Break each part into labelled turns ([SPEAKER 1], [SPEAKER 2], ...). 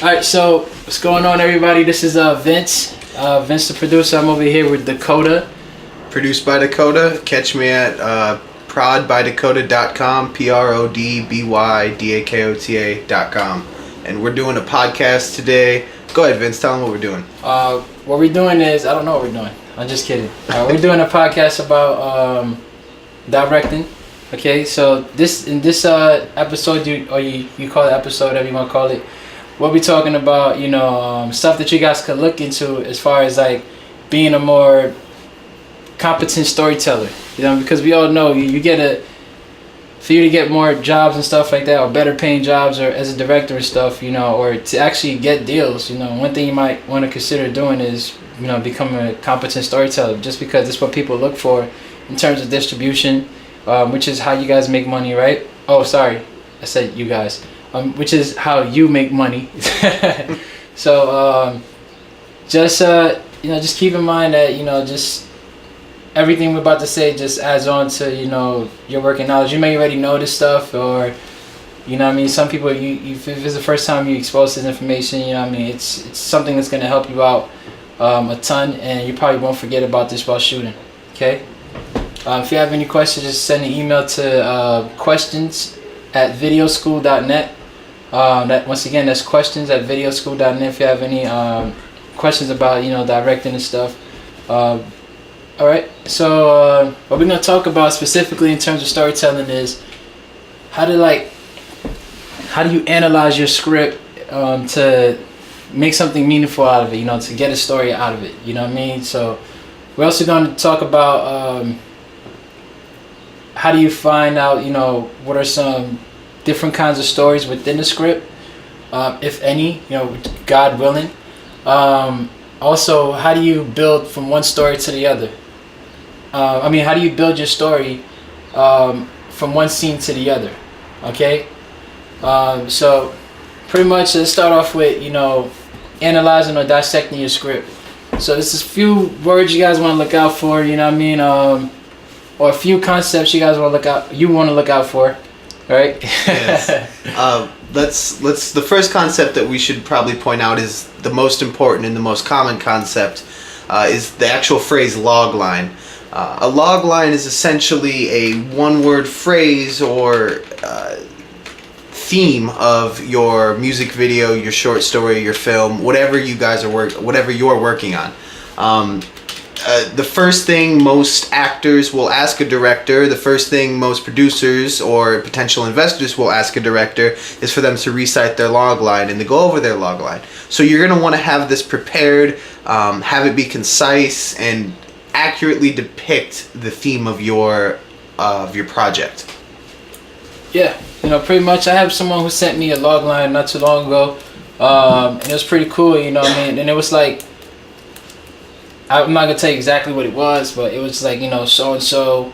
[SPEAKER 1] Alright, so what's going on, everybody? This is Vince. Vince the producer. I'm over here with Dakota.
[SPEAKER 2] Produced by Dakota. Catch me at prodbydakota.com, prodbydakota.com. And we're doing a podcast today. Go ahead, Vince. Tell them what we're doing.
[SPEAKER 1] What we're doing is, I don't know what we're doing. I'm just kidding. We're doing a podcast about directing. Okay, so in this episode, you call it episode, whatever you want to call it. We'll be talking about, stuff that you guys could look into as far as like being a more competent storyteller. Because we all know for you to get more jobs and stuff like that, or better paying jobs, or as a director and stuff, or to actually get deals, one thing you might want to consider doing is, becoming a competent storyteller, just because it's what people look for in terms of distribution, which is how you guys make money, right? Oh, sorry, I said you guys. Which is how you make money. So just keep in mind that just everything we're about to say just adds on to your working knowledge. You may already know this stuff, or some people, if it's the first time you expose this information, it's something that's going to help you out a ton, and you probably won't forget about this while shooting. Okay. If you have any questions, just send an email to questions@videoschool.net. Once again, that's questions@videoschool.net if you have any questions about directing and stuff. All right, so what we're gonna talk about specifically in terms of storytelling is how do you analyze your script to make something meaningful out of it, to get a story out of it, you know what I mean? So we're also going to talk about how do you find out what are some different kinds of stories within the script, if any, God willing. Also, how do you build from one story to the other? How do you build your story from one scene to the other? Okay? So, pretty much, let's start off with, analyzing or dissecting your script. So, this is a few words you guys want to look out for, or a few concepts you guys want to look out for. Right.
[SPEAKER 2] Yes. The first concept that we should probably point out is the most important and the most common concept is the actual phrase log line. A log line is essentially a one-word phrase or theme of your music video, your short story, your film, whatever you guys whatever you're working on. The first thing most actors will ask a director, the first thing most producers or potential investors will ask a director is for them to recite their log line and to go over their log line. So you're going to want to have this prepared, have it be concise, and accurately depict the theme of your project.
[SPEAKER 1] Yeah, pretty much. I have someone who sent me a log line not too long ago, and it was pretty cool, and it was like, I'm not gonna tell you exactly what it was, but it was like, so and so,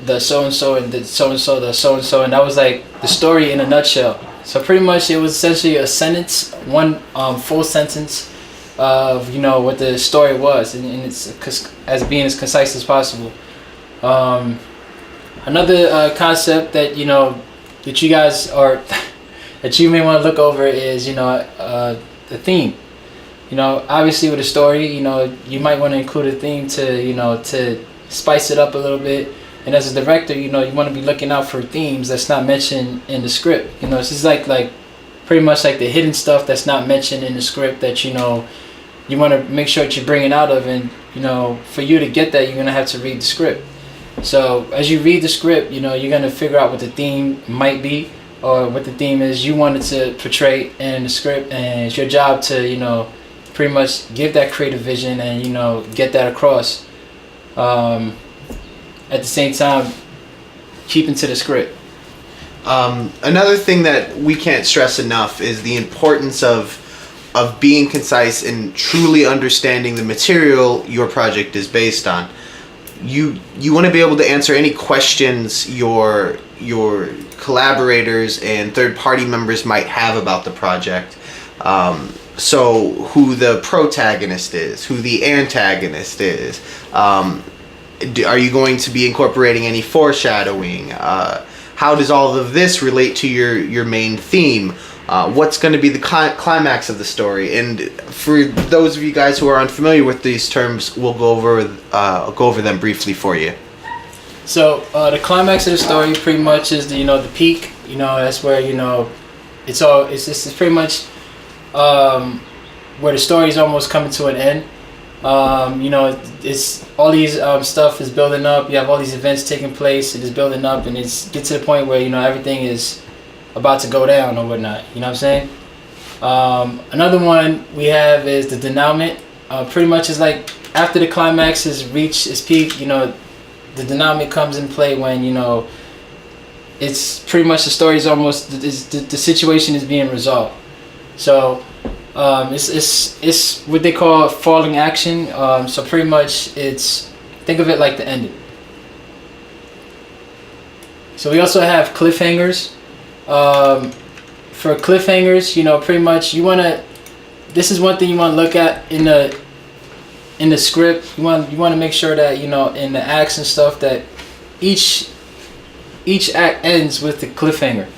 [SPEAKER 1] the so and so, and the so and so, the so and so, and that was like the story in a nutshell. So pretty much it was essentially a sentence, one full sentence of what the story was, and it's as being as concise as possible. Another concept that that you guys are that you may want to look over is the theme. Obviously with a story, you might want to include a theme to spice it up a little bit. And as a director, you want to be looking out for themes that's not mentioned in the script. It's just like pretty much like the hidden stuff that's not mentioned in the script that you want to make sure that you're bringing out of. And for you to get that, you're gonna have to read the script. So as you read the script, you're gonna figure out what the theme might be, or what the theme is you wanted to portray in the script, and it's your job to pretty much give that creative vision and get that across. At the same time, keeping to the script.
[SPEAKER 2] Another thing that we can't stress enough is the importance of being concise and truly understanding the material your project is based on. You want to be able to answer any questions your collaborators and third-party members might have about the project. So who the protagonist is, who the antagonist is. Are you going to be incorporating any foreshadowing? How does all of this relate to your main theme? what's going to be the climax of the story. And for those of you guys who are unfamiliar with these terms, we'll go over them briefly for you.
[SPEAKER 1] So the climax of the story pretty much is the peak. That's where it's pretty much where the story is almost coming to an end. It's all these stuff is building up. You have all these events taking place. It is building up, and it's get to the point where everything is about to go down or whatnot. You know what I'm saying? Another one we have is the denouement. Pretty much is like after the climax has reached its peak. The denouement comes in play when it's pretty much the story is almost the situation is being resolved. So it's what they call falling action. So pretty much think of it like the ending. So we also have cliffhangers. For cliffhangers, pretty much this is one thing you want to look at in the script. You want to make sure that in the acts and stuff that each act ends with the cliffhanger.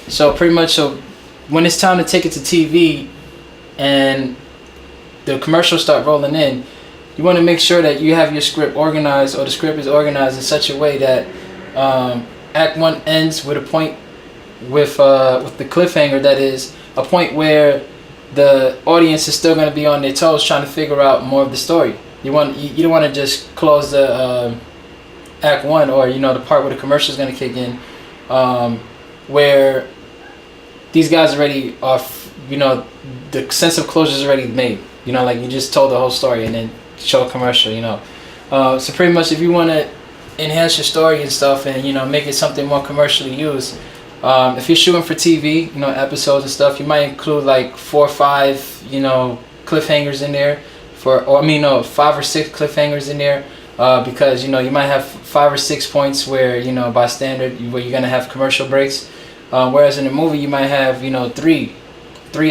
[SPEAKER 1] So pretty much, when it's time to take it to TV and the commercials start rolling in, you want to make sure that you have your script organized, or the script is organized in such a way that Act 1 ends with a point with the cliffhanger, that is a point where the audience is still going to be on their toes trying to figure out more of the story. You don't want to just close the Act 1 or the part where the commercial is going to kick in, where these guys already are, the sense of closure is already made. Like you just told the whole story and then show a commercial. So pretty much, if you want to enhance your story and stuff and make it something more commercially used, if you're shooting for TV, episodes and stuff, you might include like 4 or 5 cliffhangers in there, 5 or 6 cliffhangers in there, because you might have 5 or 6 points where by standard where you're gonna have commercial breaks, whereas in a movie you might have 3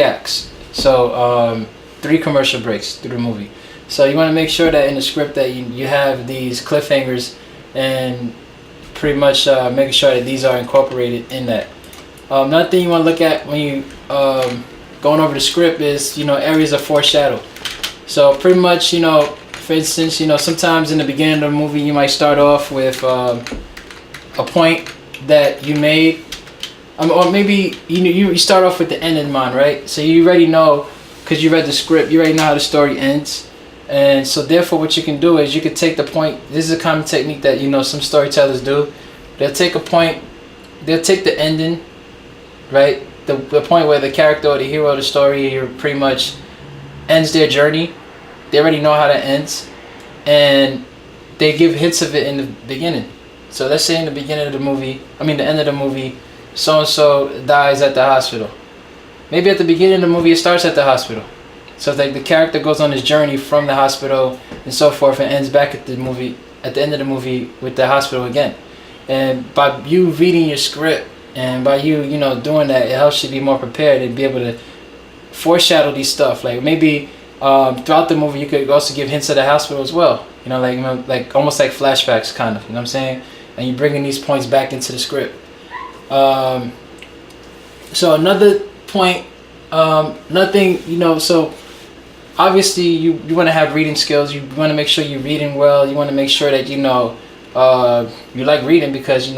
[SPEAKER 1] acts, so 3 commercial breaks through the movie. So you want to make sure that in the script that you have these cliffhangers, and pretty much making sure that these are incorporated in that. Another thing you want to look at when you going over the script is areas of foreshadow. So pretty much for instance sometimes in the beginning of the movie you might start off with a point that you made, or maybe you start off with the end in mind, right? So you already know, because you read the script, you already know how the story ends. And so therefore what you can do is you could take the point. This is a common technique that some storytellers do. They'll take a point, they'll take the ending, right? The point where the character or the hero of the story pretty much ends their journey. They already know how that ends, and they give hints of it in the beginning. So let's say in the beginning of the movie, the end of the movie, so and so dies at the hospital. Maybe at the beginning of the movie it starts at the hospital. So it's like the character goes on his journey from the hospital and so forth, and ends back at the end of the movie with the hospital again. And by you reading your script and by you doing that, it helps you be more prepared and be able to foreshadow these stuff. Like maybe throughout the movie you could also give hints of the hospital as well. Like almost like flashbacks kind of. You know what I'm saying? And you're bringing these points back into the script. So another point, so obviously you want to have reading skills. You want to make sure you're reading well. You want to make sure that you like reading, because you're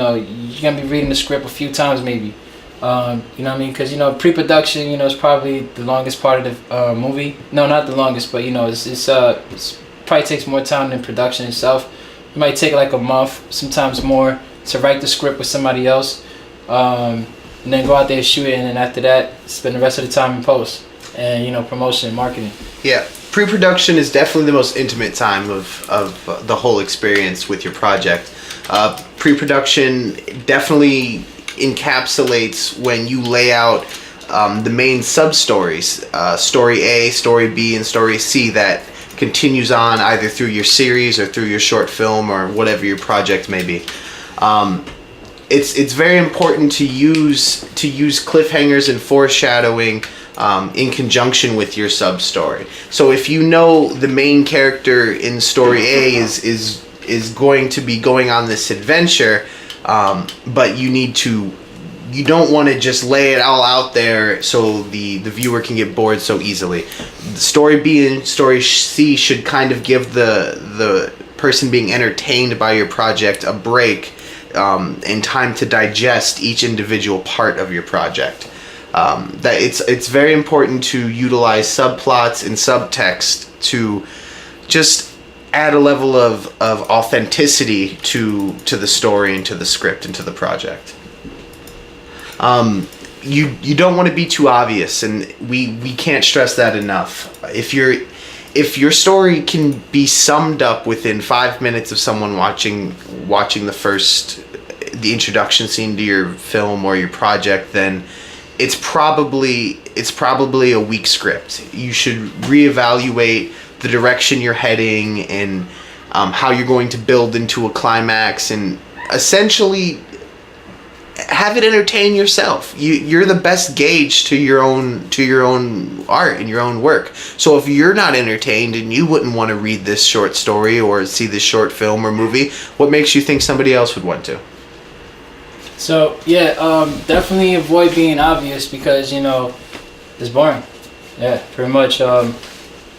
[SPEAKER 1] gonna be reading the script a few times maybe. Because pre-production is probably the longest part of the movie. No, not the longest, but it's probably takes more time than production itself. It might take like a month, sometimes more, to write the script with somebody else, and then go out there and shoot it, and then after that spend the rest of the time in post and promotion and marketing.
[SPEAKER 2] Yeah, pre-production is definitely the most intimate time of the whole experience with your project. Pre-production definitely encapsulates when you lay out the main sub-stories, story A, story B, and story C, that continues on either through your series or through your short film or whatever your project may be. It's very important to use cliffhangers and foreshadowing in conjunction with your sub story. So if the main character in story A is going to be going on this adventure, but you need to you don't want to just lay it all out there so the viewer can get bored so easily. Story B and story C should kind of give the person being entertained by your project a break and time to digest each individual part of your project. That it's very important to utilize subplots and subtext to just add a level of authenticity to the story and to the script and to the project. You don't want to be too obvious, and we can't stress that enough. If your story can be summed up within 5 minutes of someone watching the introduction scene to your film or your project, then it's probably a weak script. You should reevaluate the direction you're heading and how you're going to build into a climax, and essentially have it entertain yourself. You're the best gauge to your own art and your own work. So if you're not entertained and you wouldn't want to read this short story or see this short film or movie, what makes you think somebody else would want to?
[SPEAKER 1] So yeah, definitely avoid being obvious, because it's boring. Yeah, pretty much.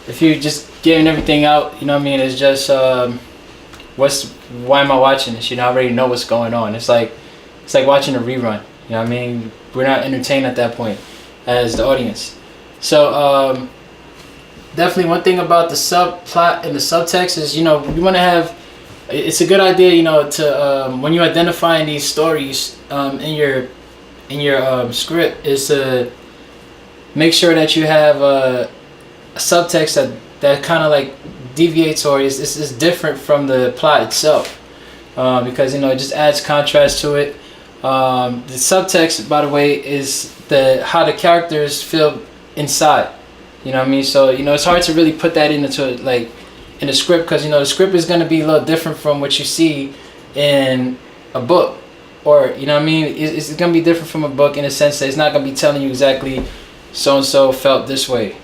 [SPEAKER 1] If you're just getting everything out, it's just why am I watching this? I already know what's going on. It's like watching a rerun. We're not entertained at that point as the audience. So definitely one thing about the subplot and the subtext is, you want to have. It's a good idea, to when you identifying these stories in your script, is to make sure that you have a subtext that kind of like deviates or is different from the plot itself, because it just adds contrast to it. The subtext, by the way, is how the characters feel inside. So it's hard to really put that into in the script, because the script is going to be a little different from what you see in a book, or it's going to be different from a book in a sense that it's not going to be telling you exactly so and so felt this way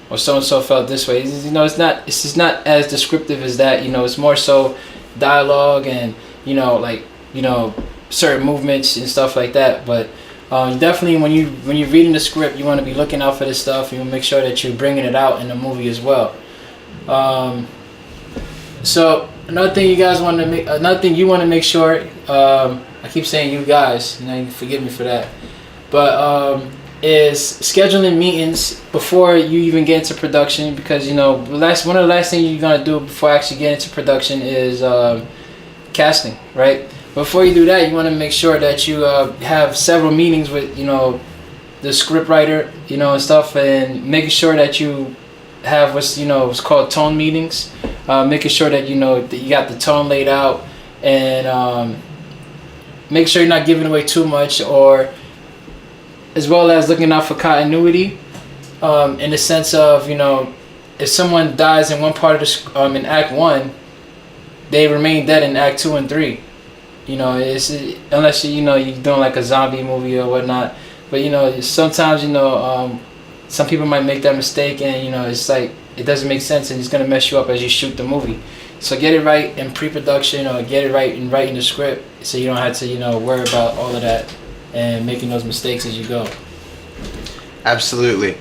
[SPEAKER 1] or so and so felt this way. It's just not as descriptive as that. It's more so dialogue and certain movements and stuff like that. But definitely when you're reading the script, you want to be looking out for this stuff. You want to make sure that you're bringing it out in the movie as well. So another thing you want to make sure, I keep saying you guys, you forgive me for that, but is scheduling meetings before you even get into production, because one of the last things you're gonna do before actually getting into production is casting, right? Before you do that, you want to make sure that you have several meetings with the script writer, and stuff, and making sure that you have what's called tone meetings, making sure that that you got the tone laid out, and make sure you're not giving away too much, or as well as looking out for continuity, in the sense of if someone dies in one part of the in Act 1, they remain dead in Act 2 and 3. It's unless you're doing like a zombie movie or whatnot, but sometimes some people might make that mistake, and it's like it doesn't make sense, and it's gonna mess you up as you shoot the movie. So get it right in pre-production, or get it right in writing the script, so you don't have to worry about all of that and making those mistakes as you go.
[SPEAKER 2] Absolutely.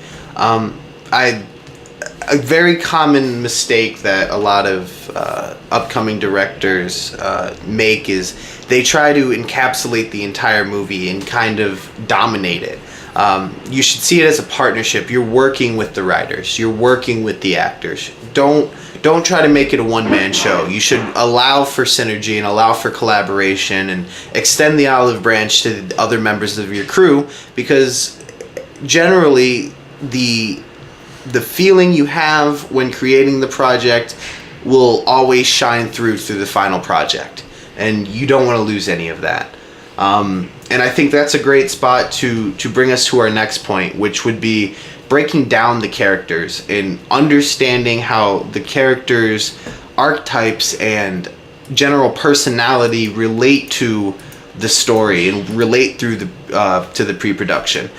[SPEAKER 2] A very common mistake that a lot of upcoming directors make is they try to encapsulate the entire movie and kind of dominate it. You should see it as a partnership. You're working with the writers. You're working with the actors. Don't try to make it a one-man show. You should allow for synergy and allow for collaboration and extend the olive branch to the other members of your crew, because generally the feeling you have when creating the project will always shine through the final project, and you don't want to lose any of that. And I think that's a great spot to bring us to our next point, which would be breaking down the characters and understanding how the characters' archetypes and general personality relate to the story and relate through to the pre-production.